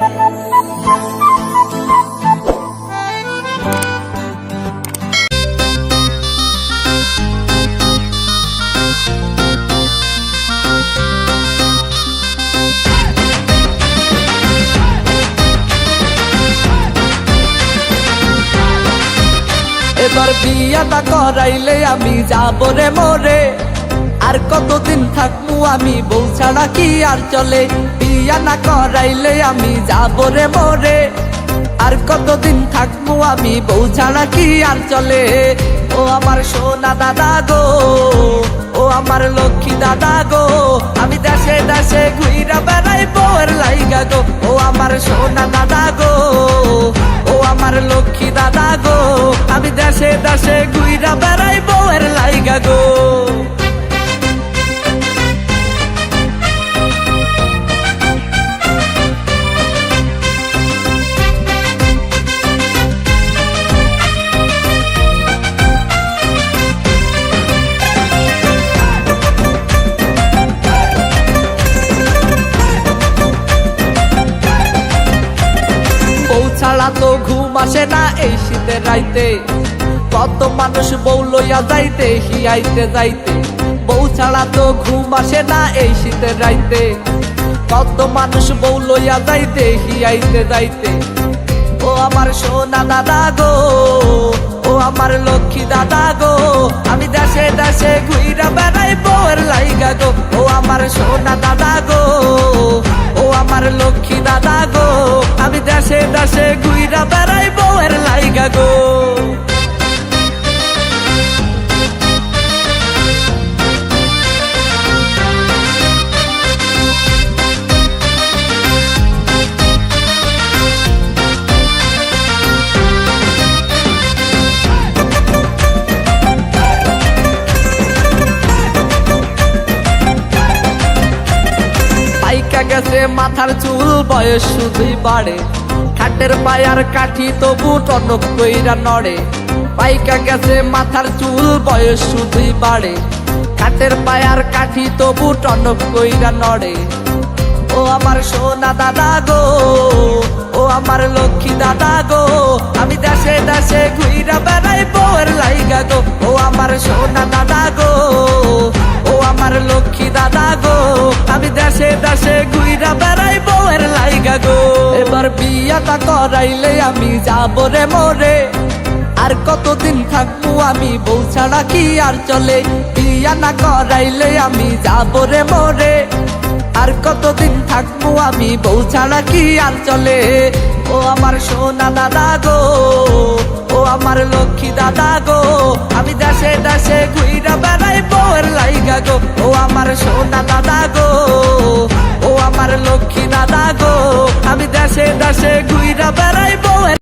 এবার বিয়াটা করাইলে আমি যাব রে মোরে, আর কতদিন থাকবো আমি বউ ছাড়া কি আর চলে। বিয়া না করাইলে আমি যাব রে মোরে, আর কতদিন থাকবো আমি বউ ছাড়া কি আর চলে। ও আমার সোনা দাদা গো, ও আমার লক্ষ্মী দাদা গো, আমি দেশে দেশে ঘুইরা বেড়াই বউয়ের লাইগা গো। ও আমার সোনা দাদা গো, ও আমার লক্ষ্মী দাদা গো, আমি দেশে দেশে ঘুইরা বেড়াই বউয়ের লাইগা গো। ছাড়া তো ঘুম আসে না এই শীতের রাইতে, কত মানুষ বউ লইয়া যাইতে হিয়াইতে যাইতে। বউ ছাড়া তো ঘুম আসে না এই শীতের রাইতে, কত মানুষ বউ লইয়া যাইতে হিয়াইতে যাইতে। ও আমার সোনা দাদা গো, ও আমার লক্ষ্মী দাদা গো, আমি দেশে দেশে ঘুইরা বেড়াই বউয়ের লাইগা গো। ও আমার সোনা দাদা গো, ও আমার লক্ষ্মী দাদা গো, আমি দেশে দেশে ঘুইরা বেড়াই বউয়ের লাইগা গো। পাইকা গেছে মাথার চুল, বয়স শুধুই বাড়ে, খাটের পায়ার কাঠি তবু টনক কইরা নড়ে। পাইকা গেছে মাথার চুল, বয়স শুধুই বাড়ে, খাটের পায়ার কাঠি তবু টনক কইরা নড়ে। ও আমার সোনা দাদা গো, ও আমার লক্ষ্মী দাদা গো, আমি দেশে দেশে ঘুইরা বেড়াই বউয়ের লাইগা গো। ও আমার সোনা দাদা গো, ও আমার লক্ষ্মী দাদা গো, আমি দেশে দেশে ঘুইরা বেড়াই বউয়ের লাইগা গো। এবার বিয়াটা করাইলে আমি যাব রে মোরে, আর কতদিন থাকবো আমি বউ ছাড়া কি আর চলে। বিয়া না করাইলে আমি যাব রে মোরে, আর কতদিন থাকবো আমি বউ ছাড়া কি আর চলে। ও আমার সোনা দাদা গো, ও আমার লক্ষ্মী দাদা গো, আমি দেশে দেশে ঘুইরা